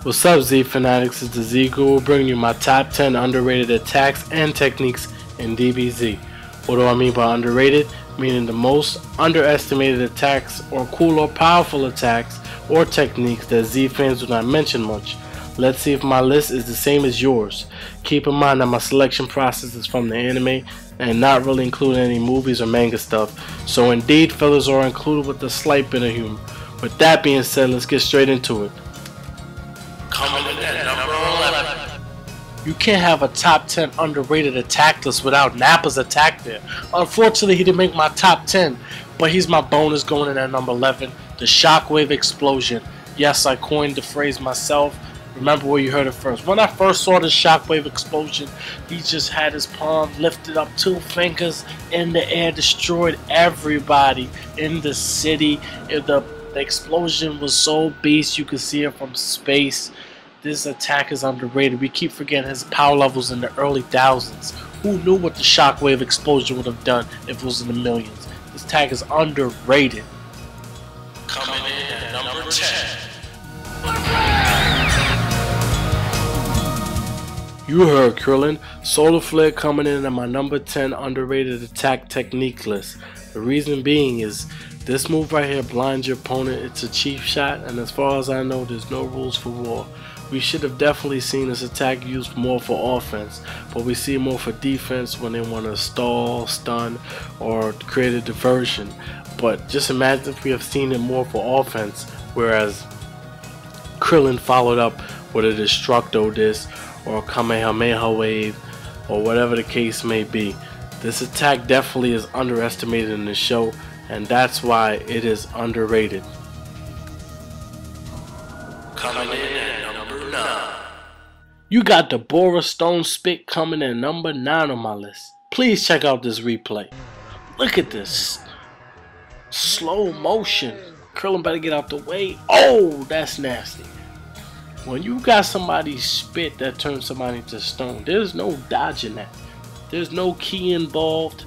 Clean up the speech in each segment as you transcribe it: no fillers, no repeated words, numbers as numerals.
What's up, Z Fanatics? It's the Z Guru bringing you my top 10 underrated attacks and techniques in DBZ. What do I mean by underrated? Meaning the most underestimated attacks or cool or powerful attacks or techniques that Z fans do not mention much. Let's see if my list is the same as yours. Keep in mind that my selection process is from the anime and not really including any movies or manga stuff, so indeed fillers are included with a slight bit of humor. With that being said, let's get straight into it. Coming in at number 11. You can't have a top 10 underrated attack list without Nappa's attack there. Unfortunately, he didn't make my top 10, but he's my bonus going in at number 11, the Shockwave Explosion. Yes, I coined the phrase myself. Remember where you heard it first. When I first saw the Shockwave Explosion, he just had his palm lifted up, 2 fingers in the air, destroyed everybody in the city. The explosion was so beast, you could see it from space. This attack is underrated. We keep forgetting his power levels in the early thousands. Who knew what the Shockwave Explosion would have done if it was in the millions? This attack is underrated. Coming in at number 10. You heard Krillin. Solar Flare coming in at my number 10 underrated attack technique list. The reason being is this move right here blinds your opponent. It's a cheap shot, and as far as I know, there's no rules for war. We should have definitely seen this attack used more for offense, but we see it more for defense when they want to stall, stun, or create a diversion. But just imagine if we have seen it more for offense, whereas Krillin followed up with a Destructo Disc or a Kamehameha Wave or whatever the case may be. This attack definitely is underestimated in the show, and that's why it is underrated. Coming in at number 9. You got the Bora Stone Spit coming in number 9 on my list. Please check out this replay. Look at this. Slow motion. Krillin better get out the way. Oh, that's nasty. When you got somebody's spit that turns somebody into stone, there's no dodging that. There's no key involved.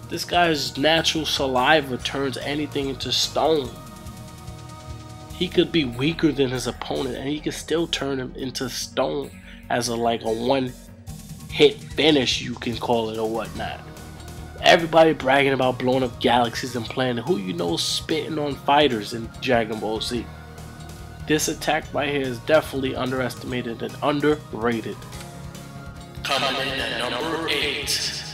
This guy's natural saliva turns anything into stone. He could be weaker than his opponent and he could still turn him into stone as like a one hit finish, you can call it, or whatnot. Everybody bragging about blowing up galaxies and planet. Who you know spitting on fighters in Dragon Ball Z? This attack right here is definitely underestimated and underrated. Coming in at number 8.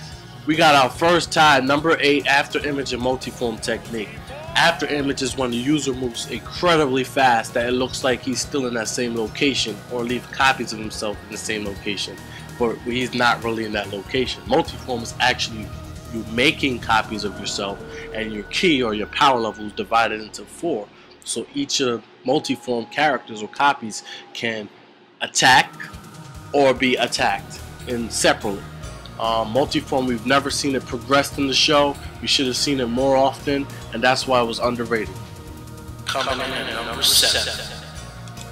We got our first tie, number 8, After Image and Multiform technique. After Image is when the user moves incredibly fast that it looks like he's still in that same location, or leave copies of himself in the same location, but he's not really in that location. Multiform is actually you making copies of yourself, and your ki or your power level is divided into 4. So each of multiform characters or copies can attack or be attacked in separately. Multiform, we've never seen it progressed in the show. We should have seen it more often, and that's why it was underrated. Coming in at number 7.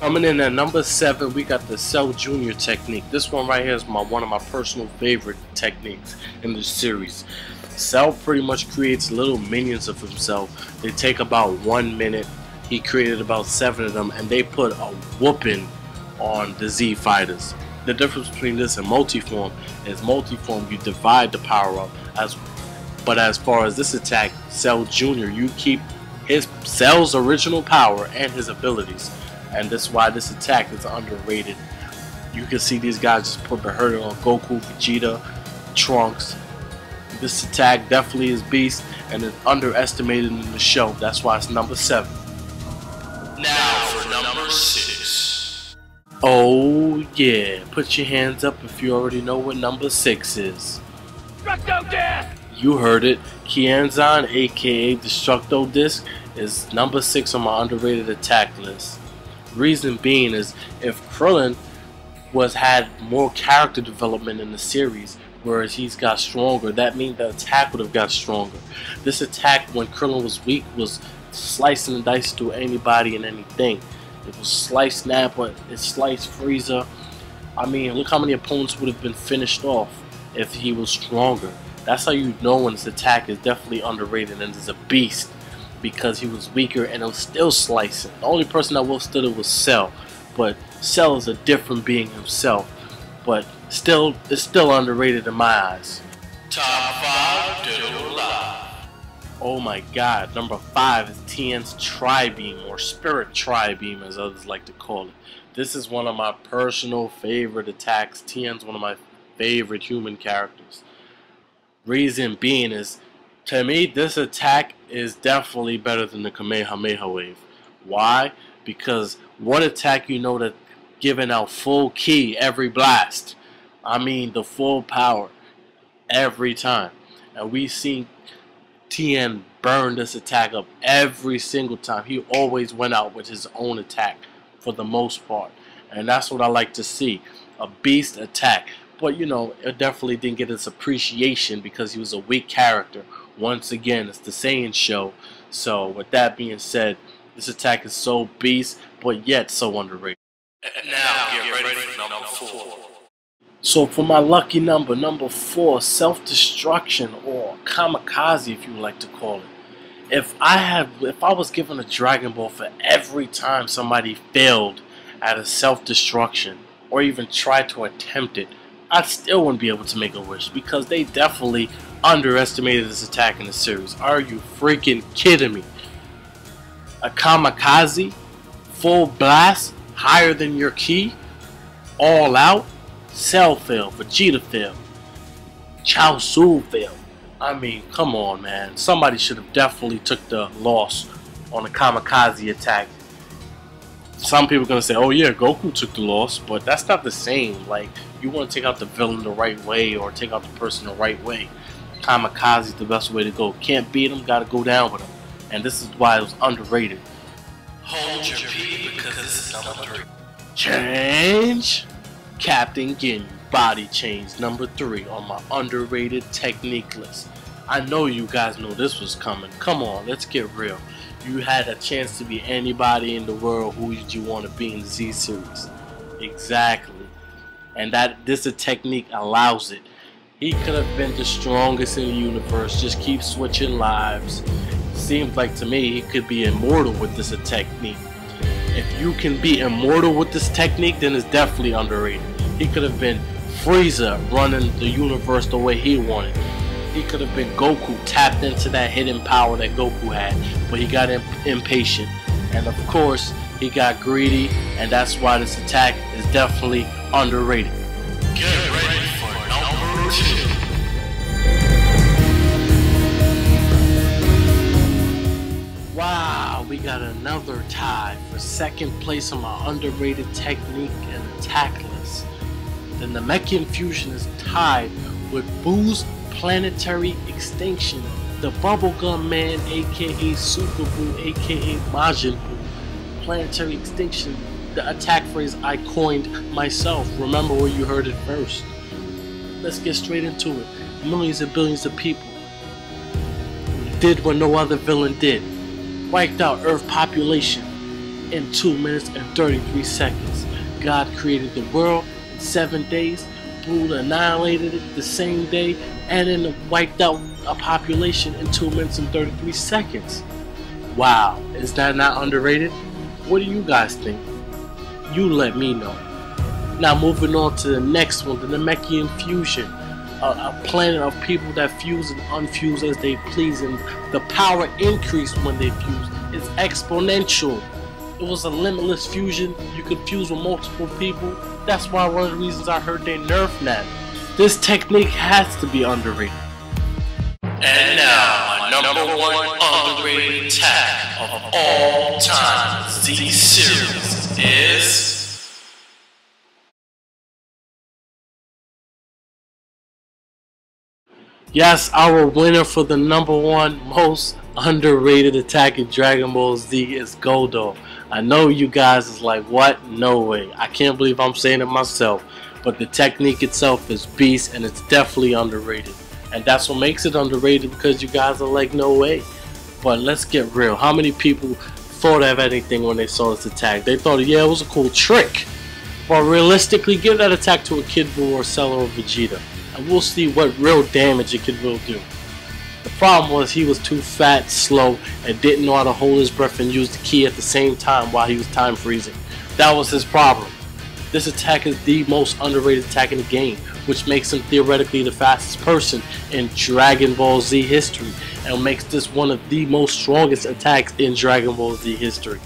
Coming in at number 7, we got the Cell Jr. technique. This one right here is one of my personal favorite techniques in this series. Cell pretty much creates little minions of himself. They take about 1 minute. He created about 7 of them, and they put a whooping on the Z fighters. The difference between this and multiform is multiform you divide the power up, but as far as this attack, Cell Jr., you keep his Cell's original power and his abilities, and that's why this attack is underrated. You can see these guys just put the hurt on Goku, Vegeta, Trunks. This attack definitely is beast and is underestimated in the show. That's why it's number 7. Now for number 6. Oh yeah, put your hands up if you already know what number 6 is. Destructo Disc! You heard it. Kienzan, aka Destructo Disc, is number 6 on my underrated attack list. Reason being is if Krillin had more character development in the series, whereas he's got stronger, that means the attack would have got stronger. This attack, when Krillin was weak, was slicing and dicing through anybody and anything. It was Slice Nappa, it sliced Frieza. I mean, look how many opponents would have been finished off if he was stronger. That's how you know when this attack is definitely underrated and is a beast, because he was weaker and it was still slicing. The only person that withstood it was Cell, but Cell is a different being himself. But still, it's still underrated in my eyes. Top 5 Dead or Alive. Oh my god, number 5 is Tien's Tri-Beam, or Spirit Tri-Beam as others like to call it. This is one of my personal favorite attacks. Tien's one of my favorite human characters. Reason being is, to me, this attack is definitely better than the Kamehameha Wave. Why? Because one attack you know that giving out full ki every blast. I mean the full power every time. And we've seen Tien burn this attack up every single time. He always went out with his own attack for the most part. And that's what I like to see. A beast attack. But you know, it definitely didn't get its appreciation because he was a weak character. Once again, it's the Saiyan show. So with that being said, this attack is so beast, but yet so underrated. Now get ready for number 4. So for my lucky number, number 4, Self-Destruction, or Kamikaze if you like to call it. If I was given a Dragon Ball for every time somebody failed at a self-destruction, or even tried to attempt it, I still wouldn't be able to make a wish, because they definitely underestimated this attack in the series. Are you freaking kidding me? A Kamikaze, full blast, higher than your ki, all out, Cell failed, Vegeta failed, Chaozu failed. I mean, come on, man. Somebody should have definitely took the loss on the Kamikaze attack. Some people are going to say, oh yeah, Goku took the loss, but that's not the same. Like, you want to take out the villain the right way, or take out the person the right way. Kamikaze is the best way to go. Can't beat him, gotta go down with him. And this is why it was underrated. Hold your pee because this is number 3. Change! Captain Ginyu, body change, number 3 on my underrated technique list. I know you guys know this was coming. Come on, let's get real. You had a chance to be anybody in the world. Who did you want to be in the Z series? Exactly. And this technique allows it. He could have been the strongest in the universe. Just keep switching lives. Seems like to me he could be immortal with this technique. If you can be immortal with this technique, then it's definitely underrated. He could have been Frieza running the universe the way he wanted. He could have been Goku, tapped into that hidden power that Goku had, but he got impatient. And of course, he got greedy, and that's why this attack is definitely underrated. Get ready for number 2. Wow, we got another tie for second place on my underrated technique and attack list. The Namekian fusion is tied with Boo's Planetary Extinction, the Bubblegum Man aka Super Boo aka Majin Buu. Planetary Extinction, the attack phrase I coined myself. Remember where you heard it first. Let's get straight into it. Millions and billions of people did what no other villain did. Wiped out Earth population in 2 minutes and 33 seconds. God created the world in 7 days. Buu annihilated it the same day, and then wiped out a population in 2 minutes and 33 seconds. Wow, is that not underrated? What do you guys think? You let me know. Now moving on to the next one, the Namekian fusion. A planet of people that fuse and unfuse as they please, and the power increased when they fuse. It's exponential. It was a limitless fusion. You could fuse with multiple people. That's why one of the reasons I heard they nerfed that. This technique has to be underrated. And now, my number 1 underrated attack of all time Z series is... Yes, our winner for the number 1 most underrated attack in Dragon Ball Z is Goldo. I know you guys is like, what? No way. I can't believe I'm saying it myself. But the technique itself is beast, and it's definitely underrated. And that's what makes it underrated, because you guys are like, no way. But let's get real. How many people thought of anything when they saw this attack? They thought, yeah, it was a cool trick. But realistically, give that attack to a Kid Buu or Cell or Vegeta, and we'll see what real damage it could really do. The problem was he was too fat, slow, and didn't know how to hold his breath and use the ki at the same time while he was time freezing. That was his problem. This attack is the most underrated attack in the game, which makes him theoretically the fastest person in Dragon Ball Z history, and makes this one of the most strongest attacks in Dragon Ball Z history.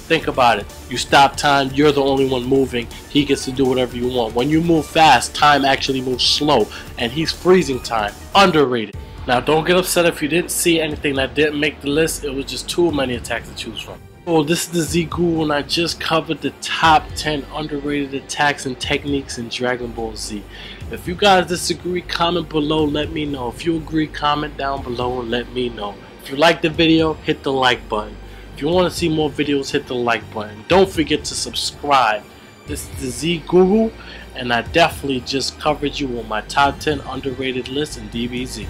Think about it. You stop time, you're the only one moving, he gets to do whatever you want. When you move fast, time actually moves slow, and he's freezing time. Underrated. Now don't get upset if you didn't see anything that didn't make the list, it was just too many attacks to choose from. Oh, this is the Z Guru, and I just covered the top 10 underrated attacks and techniques in Dragon Ball Z. If you guys disagree, comment below, let me know. If you agree, comment down below and let me know. If you like the video, hit the like button. If you want to see more videos, hit the like button. Don't forget to subscribe. This is the Z Guru, and I definitely just covered you on my top 10 underrated list in DBZ.